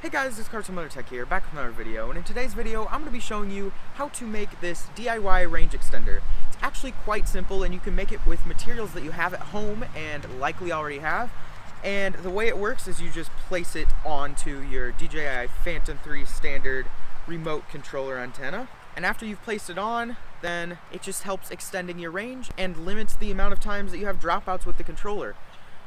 Hey guys, this is Carson here, back with another video, and in today's video I'm going to be showing you how to make this DIY range extender. It's actually quite simple, and you can make it with materials that you have at home and likely already have. And the way it works is you just place it onto your DJI Phantom 3 standard remote controller antenna. And after you've placed it on, then it just helps extending your range and limits the amount of times that you have dropouts with the controller.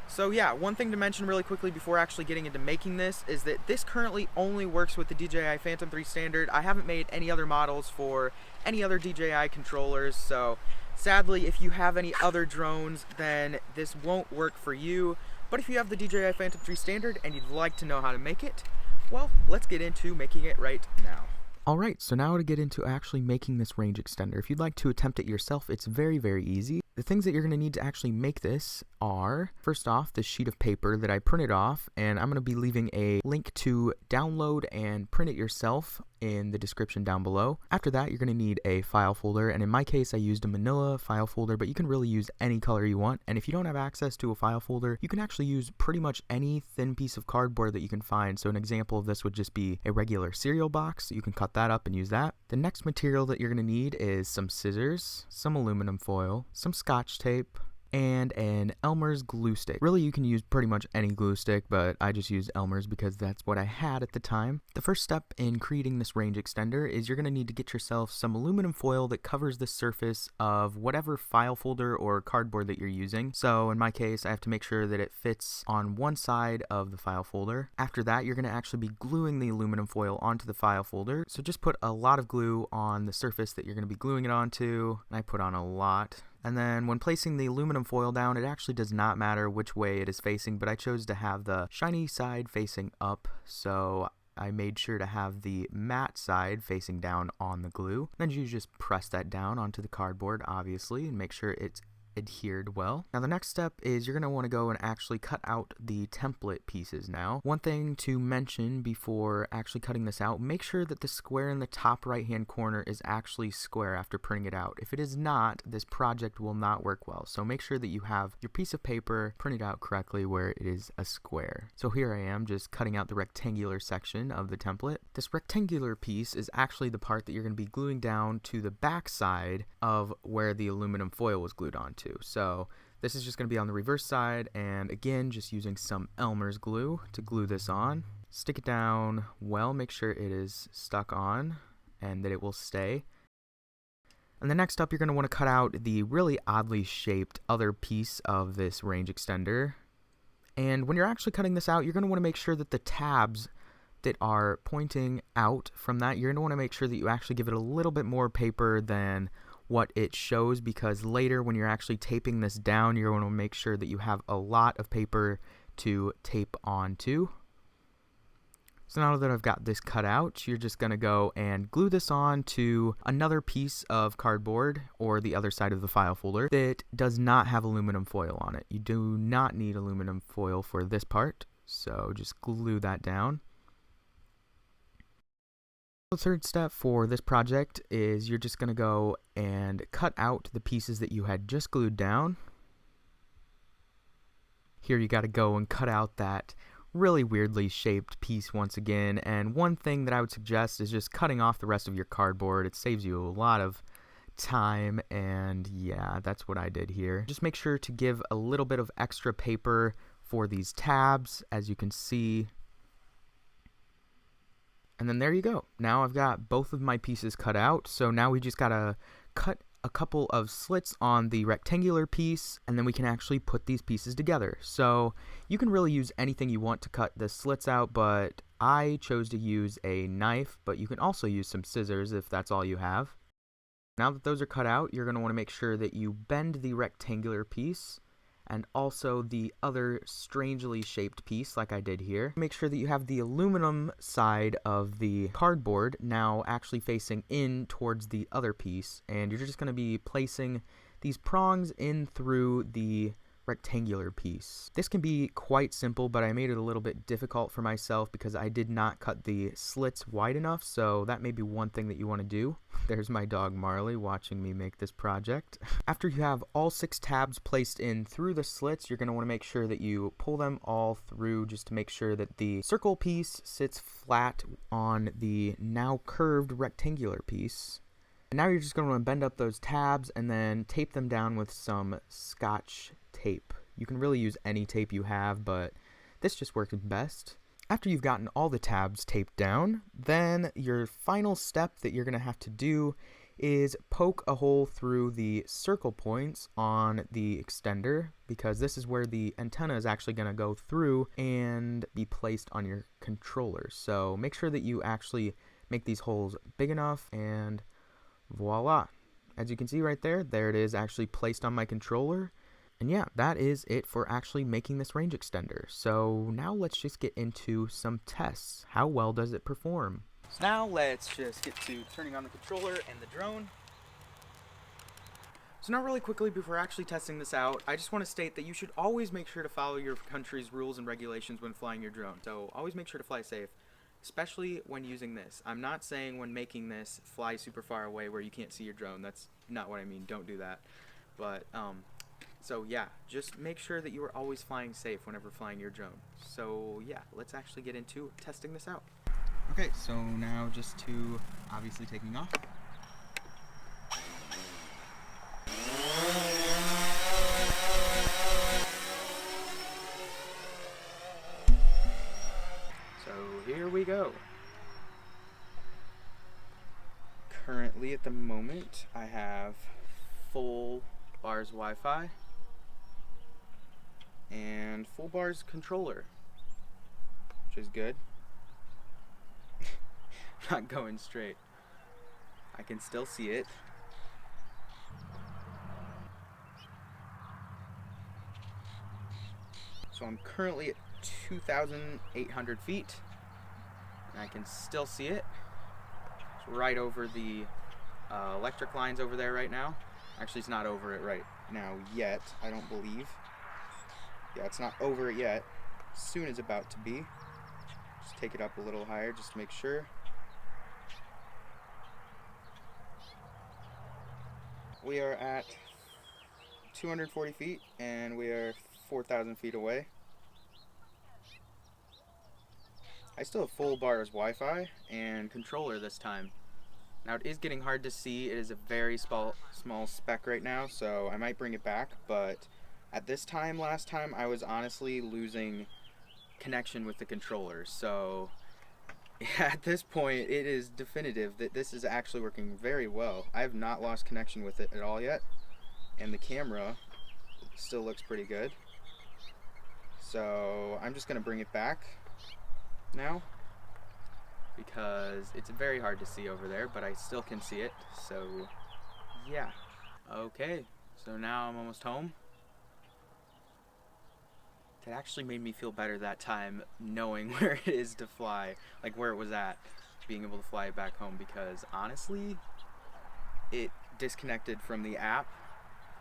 So yeah, one thing to mention really quickly before actually getting into making this is that this currently only works with the DJI Phantom 3 standard. I haven't made any other models for any other DJI controllers, so sadly if you have any other drones then this won't work for you. But if you have the DJI Phantom 3 standard and you'd like to know how to make it, well, let's get into making it right now. Alright, so now to get into actually making this range extender. If you'd like to attempt it yourself, it's very, very easy. The things that you're going to need to actually make this are, first off, this sheet of paper that I printed off, and I'm going to be leaving a link to download and print it yourself in the description down below. After that, you're going to need a file folder, and in my case, I used a manila file folder, but you can really use any color you want. And if you don't have access to a file folder, you can actually use pretty much any thin piece of cardboard that you can find. So an example of this would just be a regular cereal box. You can cut that up and use that. The next material that you're going to need is some scissors, some aluminum foil, some Scotch tape, and an Elmer's glue stick. Really, you can use pretty much any glue stick, but I just used Elmer's because that's what I had at the time. The first step in creating this range extender is you're going to need to get yourself some aluminum foil that covers the surface of whatever file folder or cardboard that you're using. So in my case, I have to make sure that it fits on one side of the file folder. After that, you're going to actually be gluing the aluminum foil onto the file folder. So just put a lot of glue on the surface that you're going to be gluing it onto. I put on a lot. And then when placing the aluminum foil down, it actually does not matter which way it is facing, but I chose to have the shiny side facing up, so I made sure to have the matte side facing down on the glue. Then you just press that down onto the cardboard, obviously, and make sure it's adhered well. Now the next step is you're going to want to go and actually cut out the template pieces now. One thing to mention before actually cutting this out, make sure that the square in the top right hand corner is actually square after printing it out. If it is not, this project will not work well. So make sure that you have your piece of paper printed out correctly where it is a square. So here I am just cutting out the rectangular section of the template. This rectangular piece is actually the part that you're going to be gluing down to the back side of where the aluminum foil was glued onto. So this is just going to be on the reverse side, and again just using some Elmer's glue to glue this on. Stick it down well, make sure it is stuck on and that it will stay. And the next up, you're going to want to cut out the really oddly shaped other piece of this range extender. And when you're actually cutting this out, you're going to want to make sure that the tabs that are pointing out from that, you're going to want to make sure that you actually give it a little bit more paper than what it shows, because later when you're actually taping this down, you're going to make sure that you have a lot of paper to tape onto. So now that I've got this cut out, you're just going to go and glue this on to another piece of cardboard or the other side of the file folder that does not have aluminum foil on it. You do not need aluminum foil for this part, so just glue that down. The third step for this project is you're just going to go and cut out the pieces that you had just glued down. Here you got to go and cut out that really weirdly shaped piece once again, and one thing that I would suggest is just cutting off the rest of your cardboard. It saves you a lot of time, and yeah, that's what I did here. Just make sure to give a little bit of extra paper for these tabs, as you can see. And then there you go. Now I've got both of my pieces cut out, so now we just gotta cut a couple of slits on the rectangular piece, and then we can actually put these pieces together. So you can really use anything you want to cut the slits out, but I chose to use a knife, but you can also use some scissors if that's all you have. Now that those are cut out, you're going to want to make sure that you bend the rectangular piece and also the other strangely shaped piece like I did here. Make sure that you have the aluminum side of the cardboard now actually facing in towards the other piece, and you're just going to be placing these prongs in through the rectangular piece. This can be quite simple, but I made it a little bit difficult for myself because I did not cut the slits wide enough, so that may be one thing that you want to do. There's my dog Marley watching me make this project. After you have all 6 tabs placed in through the slits, you're going to want to make sure that you pull them all through just to make sure that the circle piece sits flat on the now curved rectangular piece. And now you're just going to want to bend up those tabs and then tape them down with some Scotch tape. You can really use any tape you have, but this just works best. After you've gotten all the tabs taped down, then your final step that you're going to have to do is poke a hole through the circle points on the extender, because this is where the antenna is actually going to go through and be placed on your controller. So make sure that you actually make these holes big enough, and voila. As you can see right there, there it is actually placed on my controller. And yeah, that is it for actually making this range extender. So now let's just get into some tests. How well does it perform? So now let's just get to turning on the controller and the drone. So now really quickly, before actually testing this out, I just want to state that you should always make sure to follow your country's rules and regulations when flying your drone. So always make sure to fly safe, especially when using this. I'm not saying when making this, fly super far away where you can't see your drone. That's not what I mean. Don't do that. But, so yeah, just make sure that you are always flying safe whenever flying your drone. So yeah, let's actually get into testing this out. Okay, so now just to obviously taking off. So here we go. Currently at the moment I have full bars Wi-Fi and full bars controller, which is good. Not going straight. I can still see it. So I'm currently at 2,800 feet, and I can still see it. It's right over the electric lines over there right now. Actually, it's not over it right now yet, I don't believe. Yeah, it's not over it yet. Soon is about to be. Just take it up a little higher just to make sure. We are at 240 feet and we are 4,000 feet away. I still have full bars Wi-Fi and controller this time. Now it is getting hard to see. It is a very small spec right now, so I might bring it back, but at this time, last time, I was honestly losing connection with the controller. So at this point, it is definitive that this is actually working very well. I have not lost connection with it at all yet, and the camera still looks pretty good. So I'm just gonna bring it back now, because it's very hard to see over there, but I still can see it. So yeah. Okay, so now I'm almost home. That actually made me feel better that time, knowing where it is to fly, like where it was at, being able to fly it back home, because honestly, it disconnected from the app.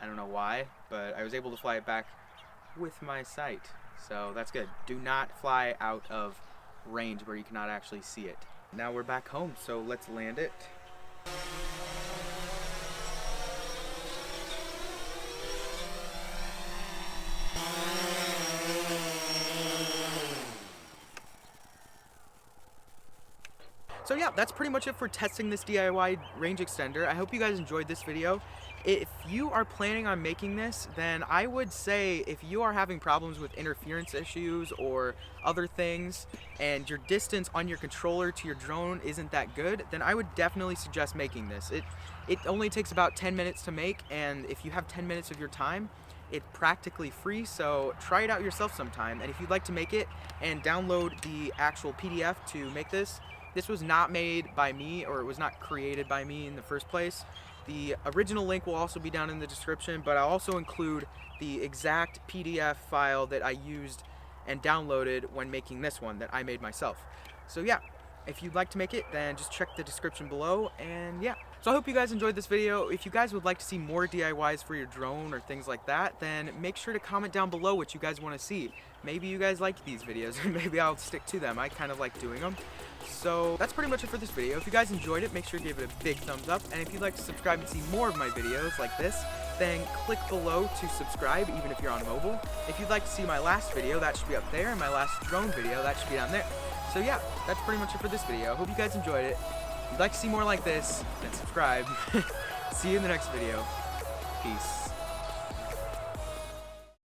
I don't know why, but I was able to fly it back with my sight. So that's good. Do not fly out of range where you cannot actually see it. Now we're back home, so let's land it. So yeah, that's pretty much it for testing this DIY range extender. I hope you guys enjoyed this video. If you are planning on making this, then I would say if you are having problems with interference issues or other things, and your distance on your controller to your drone isn't that good, then I would definitely suggest making this. It only takes about 10 minutes to make, and if you have 10 minutes of your time, it's practically free, so try it out yourself sometime. And if you'd like to make it and download the actual PDF to make this, this was not made by me, or it was not created by me in the first place. The original link will also be down in the description, but I'll also include the exact PDF file that I used and downloaded when making this one that I made myself. So yeah, If you'd like to make it, then just check the description below, and yeah. So I hope you guys enjoyed this video. If you guys would like to see more DIYs for your drone or things like that, then make sure to comment down below what you guys want to see. Maybe you guys like these videos, and maybe I'll stick to them. I kind of like doing them. So that's pretty much it for this video. If you guys enjoyed it, make sure to give it a big thumbs up, and if you'd like to subscribe and see more of my videos like this, then click below to subscribe, even if you're on mobile. If you'd like to see my last video, that should be up there, and my last drone video, that should be down there. So yeah, that's pretty much it for this video. Hope you guys enjoyed it. If you'd like to see more like this, then subscribe. See you in the next video. Peace.